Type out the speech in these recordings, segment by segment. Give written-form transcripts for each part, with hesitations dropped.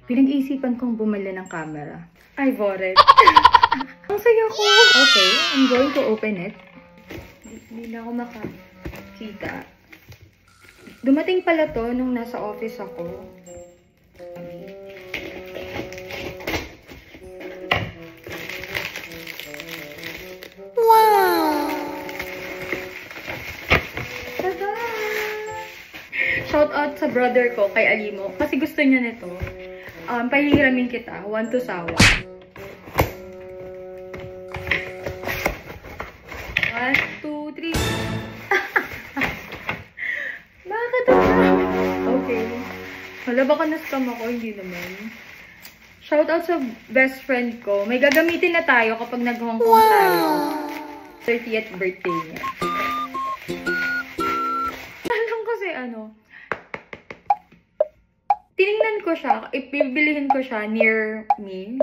Pinag-iisipan kong bumili ng camera. I bought it. Ang saya ko! Okay, I'm going to open it. Hindi na ako makakita. Dumating pala to nung nasa office ako. Wow! Tada! Shout out sa brother ko, kay Alimo. Kasi gusto niya nito. Pahihiramin kita. 1 to sawa. 1, 2, 3. Bakit ako? Okay. Wala baka na-scam ako? Hindi naman. Shout out sa best friend ko. May gagamitin na tayo kapag nag-Hong Kong tayo. 30th birthday niya. Alam kasi tinignan ko siya, ipibilihin ko siya near me.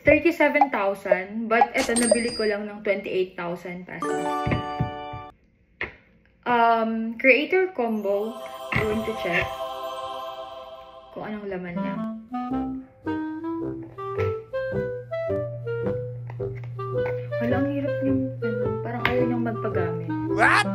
37,000, but eto nabili ko lang ng 28,000 pesos. Creator combo, going to check kung anong laman niya. Wala, ang hirap niyang, parang ayaw niyang magpagamit. What?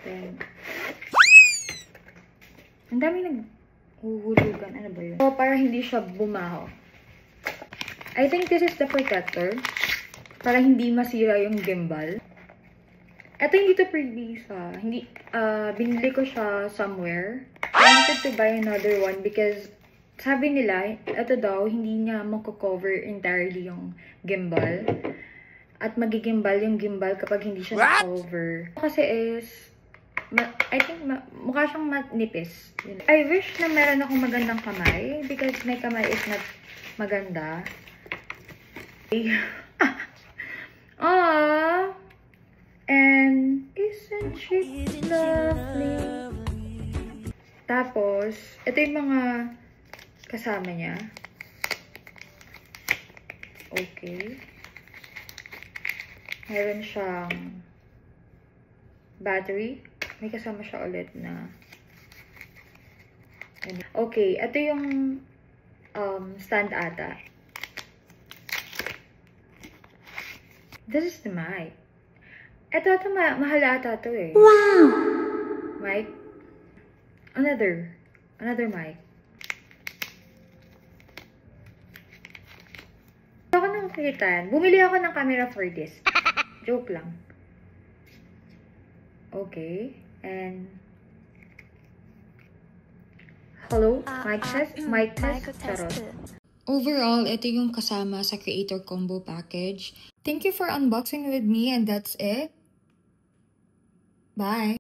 Ayan. Ang dami naghuhulugan. Ano ba yun? So, para hindi siya bumaho. I think this is the protector. Para hindi masira yung gimbal. Ito hindi to pre-visa. Binili ko siya somewhere. I wanted to buy another one because sabi nila, ito daw, hindi niya mako-cover entirely yung gimbal. At magigimbal yung gimbal kapag hindi siya na-cover. Kasi is, I think, mukha siyang manipis. I wish na meron akong magandang kamay because my kamay is not maganda. Aww! And isn't she lovely? Tapos, ito yung mga kasama niya. Okay. Meron siyang battery. May kasama siya ulit na okay, ito yung stand ata. This is the mic. Ito mahal ata to eh. Wow! Mic. Another mic. Ako nang kitan. Bumili ako ng camera for this. Joke lang. Okay. And hello, mic test. Charot. Overall, ito yung kasama sa Creator Combo Package. Thank you for unboxing with me, and that's it. Bye!